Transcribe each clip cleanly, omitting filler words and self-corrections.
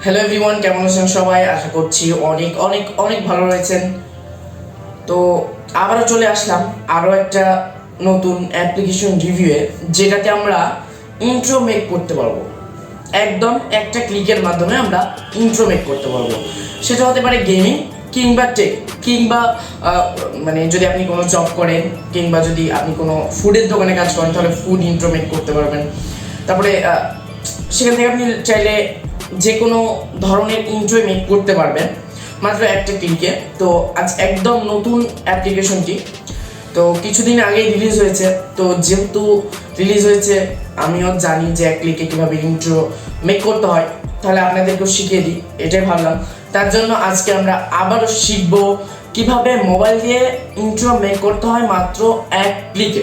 Hello everyone, কেমন আছেন সবাই? আশা করছি অনেক অনেক অনেক ভালো রয়েছেন। তো আবারও চলে আসলাম আরও একটা নতুন অ্যাপ্লিকেশন রিভিউয়ে, যেটাতে আমরা ইন্ট্রো মেক করতে পারবো। একদম একটা ক্লিকের মাধ্যমে আমরা ইন্ট্রো মেক করতে পারবো। সেটা হতে পারে গেমিং কিংবা টেক, কিংবা মানে যদি আপনি কোনো জব করেন, কিংবা যদি আপনি কোনো ফুডের দোকানে কাজ করেন, তাহলে ফুড ইন্ট্রো মেক করতে পারবেন। তারপরে সেখান থেকে আপনি চাইলে যে কোনো ধরনের ইন্ট্রো মেক করতে পারবেন মাত্র একটা ক্লিকে। তো আজ একদম নতুন অ্যাপ্লিকেশনটি তো কিছুদিন আগেই রিলিজ হয়েছে। তো যেহেতু রিলিজ হয়েছে, আমিও জানি যে এক ক্লিকে কীভাবে ইন্ট্রো মেক করতে হয়, তাহলে আপনাদেরকেও শিখিয়ে দিই, এটাই ভাবলাম। তার জন্য আজকে আমরা আবারও শিখবো কিভাবে মোবাইল দিয়ে ইন্ট্রো মেক করতে হয় মাত্র এক ক্লিকে।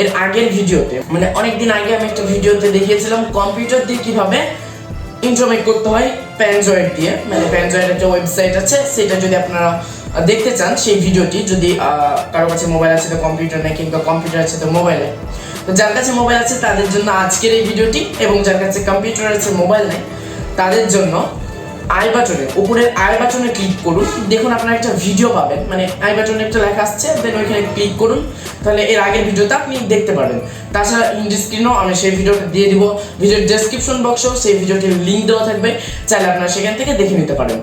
এর আগের ভিডিওতে, মানে অনেকদিন আগে আমি একটা ভিডিওতে দেখিয়েছিলাম কম্পিউটার দিয়ে কীভাবে ইন্ট্রো মেক করতে হয় panzoid দিয়ে। মানে panzoid একটা ওয়েবসাইট আছে, সেটা যদি আপনারা দেখতে চান, সেই ভিডিওটি যদি কারো কাছে মোবাইল আছে তো কম্পিউটার নেই, কিংবা কম্পিউটার আছে তো মোবাইল নেই, তো যার কাছে মোবাইল আছে তাদের জন্য আজকের এই ভিডিওটি, এবং যার কাছে কম্পিউটার আছে মোবাইল নেই তাদের জন্য আই বাটনে, উপরের আই বাটনে ক্লিক করুন। দেখুন আপনারা একটা ভিডিও পাবেন, মানে আই বাটনে একটা লেখা আসছে, দেন ওইখানে ক্লিক করুন, তাহলে এর আগের ভিডিওটা আপনি দেখতে পারবেন। তাছাড়া ইন স্ক্রিনেও আমি সেই ভিডিওটা দিয়ে দিব, ভিডিওর ডেসক্রিপশন বক্সেও সেই ভিডিওটির লিঙ্ক দেওয়া থাকবে, চাইলে আপনারা সেখান থেকে দেখে নিতে পারেন।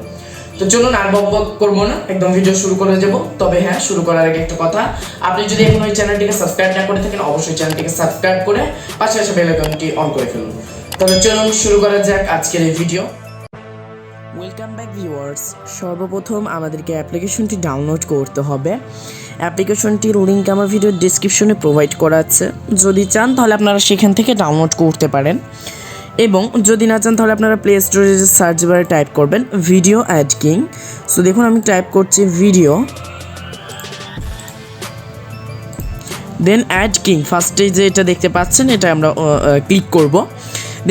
তো চলুন আর বক করবো না, একদম ভিডিও শুরু করে দেবো। তবে হ্যাঁ, শুরু করার আগে একটা কথা, আপনি যদি এখন ওই চ্যানেলটিকে সাবস্ক্রাইব না করে থাকেন, অবশ্যই চ্যানেলটিকে সাবস্ক্রাইব করে পাশে আসা বেল আইকনটি অন করে ফেলুন। তবে চলুন শুরু করা যাক আজকের এই ভিডিও। Welcome back viewers. সর্বপ্রথম আমাদেরকে অ্যাপ্লিকেশনটি ডাউনলোড করতে হবে। অ্যাপ্লিকেশনটির লিঙ্ক আমার ভিডিওর ডিসক্রিপশনে প্রোভাইড করা আছে, যদি চান তাহলে আপনারা সেখান থেকে ডাউনলোড করতে পারেন, এবং যদি না চান তাহলে আপনারা প্লে স্টোরে সার্চ বারে টাইপ করবেন ভিডিও অ্যাড কিং। সো দেখুন আমি টাইপ করছি ভিডিও, দেন অ্যাড কিং। ফার্স্টে যে এটা দেখতে পাচ্ছেন এটা আমরা ক্লিক করব।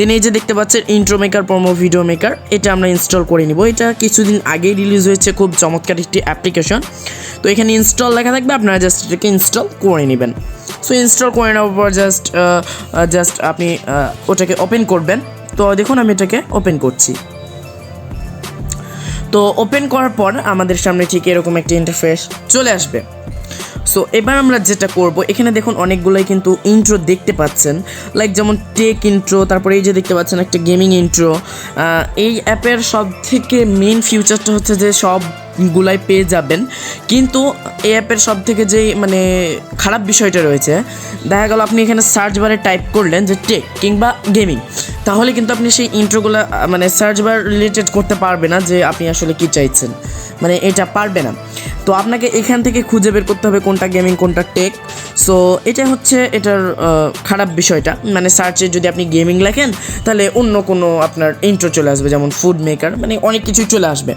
দেন এই যে দেখতে পাচ্ছেন intro maker, promo video maker, এটা আমরা ইনস্টল করে নিব। এটা কিছুদিন আগেই রিলিজ হয়েছে, খুব চমৎকার একটি অ্যাপ্লিকেশন। তো এখানে ইনস্টল লেখা থাকবে, আপনারা জাস্ট এটাকে ইনস্টল করে নেবেন। সো ইনস্টল করে নেওয়ার পর জাস্ট আপনি ওটাকে ওপেন করবেন। তো দেখুন আমি এটাকে ওপেন করছি। তো ওপেন করার পর আমাদের সামনে ঠিক এরকম একটা ইন্টারফেস চলে আসবে। সো এবার আমরা যেটা করব, এখানে দেখুন অনেকগুলোই কিন্তু ইন্ট্রো দেখতে পাচ্ছেন, লাইক যেমন টেক ইন্ট্রো, তারপরে এই যে দেখতে পাচ্ছেন একটা গেমিং ইন্ট্রো। এই অ্যাপের সব থেকে মেন ফিউচারটা হচ্ছে যে সবগুলাই পেয়ে যাবেন, কিন্তু এই অ্যাপের সব থেকে যেই মানে খারাপ বিষয়টা রয়েছে, দেখা গেল আপনি এখানে সার্চ বারে টাইপ করলেন যে টেক কিংবা গেমিং, তাহলে কিন্তু আপনি সেই ইন্ট্রোগুলো মানে সার্চ বার রিলেটেড করতে পারবে না যে আপনি আসলে কী চাইছেন, মানে এটা পারবে না। তো আপনাকে এখান থেকে খুঁজে বের করতে হবে কোনটা গেমিং কোনটা টেক। সো এটা হচ্ছে এটার খারাপ বিষয়টা, মানে সার্চে যদি আপনি গেমিং লেখেন তাহলে অন্য কোনো আপনার ইন্ট্রো চলে আসবে, যেমন ফুড মেকার, মানে অনেক কিছুই চলে আসবে।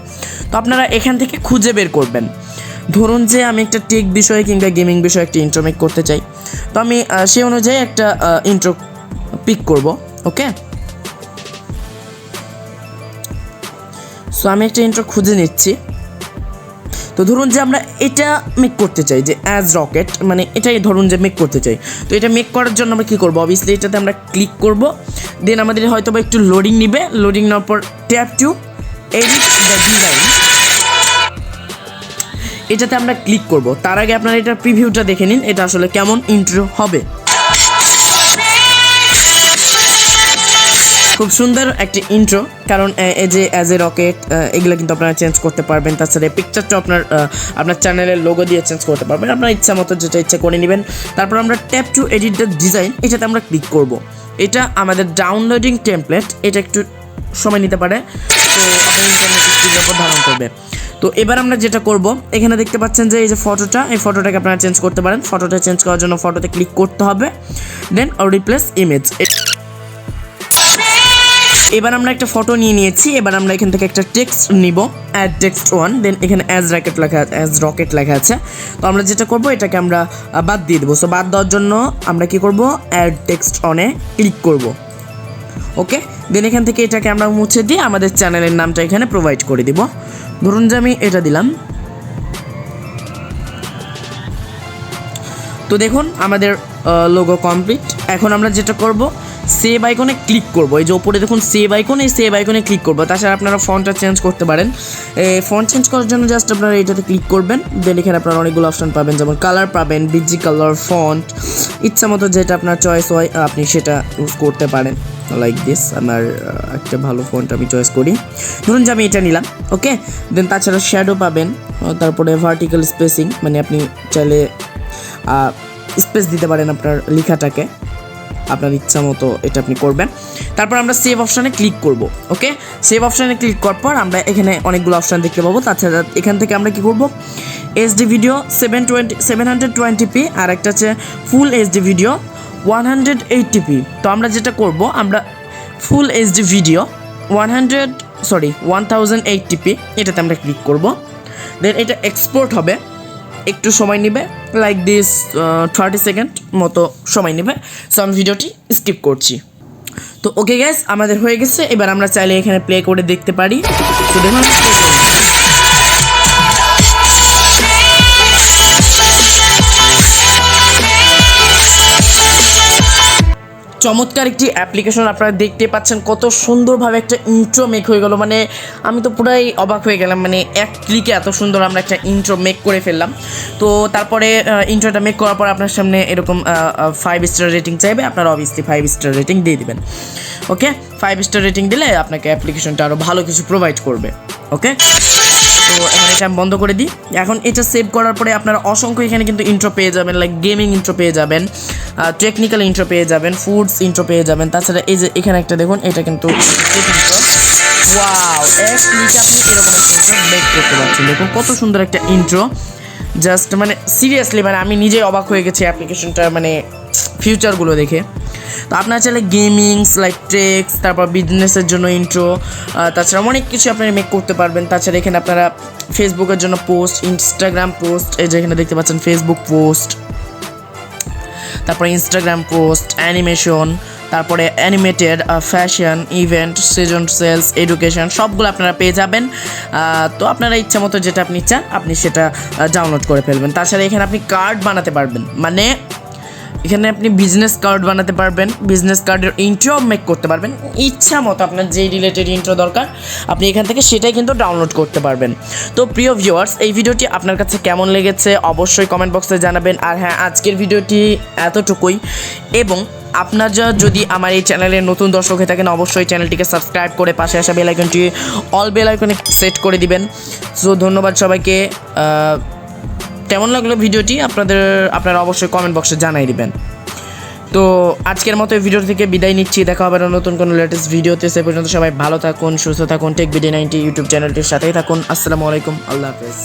তো আপনারা এখান থেকে খুঁজে বের করবেন। ধরুন যে আমি একটা টেক বিষয়ে কিংবা গেমিং বিষয়ে একটা ইন্ট্রো মেক করতে চাই, তো আমি সেই অনুযায়ী একটা ইন্ট্রো পিক করব। ওকে, সো আমি একটা ইন্ট্রো খুঁজে নিচ্ছি। তো ধরুন যে আমরা এটা মেক করতে চাই যে অ্যাজ রকেট, মানে এটাই ধরুন যে মেক করতে চাই। তো এটা মেক করার জন্য আমরা কী করবো, অবভিয়াসলি এটাতে আমরা ক্লিক করব। দেন আমাদের হয়তো বা একটু লোডিং নিবে, লোডিং নেওয়ার পর tap two edit the design, এটাতে আমরা ক্লিক করব। তার আগে আপনারা এটার প্রিভিউটা দেখে নিন, এটা আসলে কেমন ইন্ট্রো হবে। খুব সুন্দর একটি ইন্ট্রো, কারণ এই যে অ্যাজ এ রকেট এগুলো কিন্তু আপনারা চেঞ্জ করতে পারবেন। তাছাড়া পিকচারটা আপনার চ্যানেলের লোগো দিয়ে চেঞ্জ করতে পারবেন, আপনার ইচ্ছা মতো যেটা ইচ্ছা করে নেবেন। তারপর আমরা tap two edit the design, এটাতে আমরা ক্লিক করব। এটা আমাদের ডাউনলোডিং টেমপ্লেট, এটা একটু সময় নিতে পারে, তো আপনার ইন্টারনেট স্পিডের উপর ধারণ করবে। তো এবার আমরা যেটা করব, এখানে দেখতে পাচ্ছেন যে এই যে ফটোটা, এই ফটোটাকে আপনারা চেঞ্জ করতে পারেন। ফটোটা চেঞ্জ করার জন্য ফটোতে ক্লিক করতে হবে, দেন রিপ্লেস ইমেজ। এবার আমরা একটা ফটো নিয়ে নিয়েছি, এবার আমরা এখান থেকে একটা টেক্সট নিব, অ্যাড টেক্সট 1, দেন এখানে অ্যাজ রকেট লেখা আছে। তো আমরা যেটা করব, এটাকে আমরা বাদ দিয়ে দেবো। সো বাদ দেওয়ার জন্য আমরা কি করব, অ্যাড টেক্সট অনে ক্লিক করব। ওকে, দেন এখান থেকে এটাকে আমরা মুছে দিয়ে আমাদের চ্যানেলের নামটা এখানে প্রোভাইড করে দিব। ধরুন যে আমি এটা দিলাম। তো দেখুন আমাদের লোগো কমপ্লিট। এখন আমরা যেটা করব, সেভ আইকনে ক্লিক করব। এই যে উপরে দেখুন সেভ আইকন, এই সেভ আইকনে ক্লিক করবো। তাছাড়া আপনারা ফন্টটা চেঞ্জ করতে পারেন। ফন্ট চেঞ্জ করার জন্য জাস্ট আপনারা এটাতে ক্লিক করবেন, দেন এখানে আপনারা অনেকগুলো অপশন পাবেন, যেমন কালার পাবেন, বিজি কালার, ফন্ট, ইচ্ছা মতো যেটা আপনার চয়েস হয় আপনি সেটা ইউজ করতে পারেন। লাইক দিস, আমার একটা ভালো ফন্ট আমি চয়েস করি, ধরুন যে আমি এটা নিলাম। ওকে, দেন তাছাড়া শ্যাডো পাবেন, তারপরে ভার্টিক্যাল স্পেসিং, মানে আপনি চাইলে স্পেস দিতে পারেন আপনার লেখাটাকে, আপনার ইচ্ছা মতো এটা আপনি করবেন। তারপর আমরা সেভ অপশানে ক্লিক করব। ওকে, সেভ অপশানে ক্লিক করার পর আমরা এখানে অনেকগুলো অপশান দেখতে পাবো। তাছাড়া এখান থেকে আমরা কি করব, এইচডি ভিডিও 720p, আর একটা হচ্ছে ফুল এইচডি ভিডিও 180p। তো আমরা যেটা করব, আমরা ফুল এইচডি ভিডিও 1080p এটাতে আমরা ক্লিক করব। দেন এটা এক্সপোর্ট হবে, একটু সময় নেবে, লাইক দিস 30 সেকেন্ড মতো সময় নেবে। সো আমি ভিডিওটি স্কিপ করছি। তো ওকে গাইস, আমাদের হয়ে গেছে। এবার আমরা চাইলে এখানে প্লে করে দেখতে পারি। তো দেখুন, চমৎকার একটি অ্যাপ্লিকেশন আপনারা দেখতে পাচ্ছেন, কত সুন্দরভাবে একটা ইন্ট্রো মেক হয়ে গেল। মানে আমি তো পুরাই অবাক হয়ে গেলাম, মানে এক ক্লিকে এত সুন্দর আমরা একটা ইন্ট্রো মেক করে ফেললাম। তো তারপরে ইন্ট্রোটা মেক করার পর আপনার সামনে এরকম 5 স্টার রেটিং চাইবে, আপনারা অবভিয়াসলি 5 স্টার রেটিং দিয়ে দিবেন। ওকে, 5 স্টার রেটিং দিলে আপনাকে অ্যাপ্লিকেশনটা আরও ভালো কিছু প্রোভাইড করবে। ওকে, তো এখন এটা আমি বন্ধ করে দিই। এখন এটা সেভ করার পরে আপনারা অসংখ্য এখানে কিন্তু ইন্ট্রো পেয়ে যাবেন, লাইক গেমিং ইন্ট্রো পেয়ে যাবেন, টেকনিক্যাল ইন্ট্রো পেয়ে যাবেন, ফুডস ইন্ট্রো পেয়ে যাবেন। তাছাড়া এই যে এখানে একটা দেখুন, এটা কিন্তু ওয়াও, এক ক্লিকে আপনি এরকম একটা ইন্ট্রো মেক করতে পারছেন। দেখুন কত সুন্দর একটা ইন্ট্রো, জাস্ট মানে সিরিয়াসলি মানে আমি নিজেই অবাক হয়ে গেছি অ্যাপ্লিকেশনটা মানে ফিউচারগুলো দেখে। তো আপনারা চাইলে গেমিংস, লাইক ট্রেক্স, তারপর বিজনেসের জন্য ইন্ট্রো, তাছাড়া অনেক কিছু আপনারা মেক করতে পারবেন। তাছাড়া এখানে আপনারা ফেসবুকের জন্য পোস্ট, ইনস্টাগ্রাম পোস্ট, এই যে এখানে দেখতে পাচ্ছেন ফেসবুক পোস্ট, তারপরে ইনস্টাগ্রাম পোস্ট, অ্যানিমেশন, তারপরে animated, fashion, event, season sales, education, সবগুলো আপনারা পেয়ে যাবেন। তো আপনারা ইচ্ছা মতো যেটা আপনি চান আপনি সেটা ডাউনলোড করে ফেলবেন। তাছাড়া এখানে আপনি কার্ড বানাতে পারবেন, মানে এখানে আপনি বিজনেস কার্ড বানাতে পারবেন, বিজনেস কার্ডের ইন্ট্রো মেক করতে পারবেন। ইচ্ছা মতো আপনার যেই রিলেটেড ইন্ট্রো দরকার আপনি এখান থেকে সেটাই কিন্তু ডাউনলোড করতে পারবেন। তো প্রিয় ভিউয়ার্স, এই ভিডিওটি আপনার কাছে কেমন লেগেছে অবশ্যই কমেন্ট বক্সে জানাবেন। আর হ্যাঁ, আজকের ভিডিওটি এতটুকুই, এবং আপনার যদি আমার এই চ্যানেলের নতুন দর্শক হয়ে থাকেন অবশ্যই চ্যানেলটিকে সাবস্ক্রাইব করে পাশে আসা বেল আইকনটি অল বেল আইকনে সেট করে দিবেন। সো ধন্যবাদ সবাইকে। কেমন লাগলো ভিডিওটি আপনারা অবশ্যই কমেন্ট বক্সে জানাই দিবেন। তো আজকের মতো এই ভিডিও থেকে বিদায় নিচ্ছি, দেখা হবে নতুন কোনো লেটেস্ট ভিডিওতে। সে পর্যন্ত সবাই ভালো থাকুন, সুস্থ থাকুন, টেক বিডি 90 ইউটিউব চ্যানেলটির সাথেই থাকুন। আসসালামু আলাইকুম, আল্লাহ হাফেজ।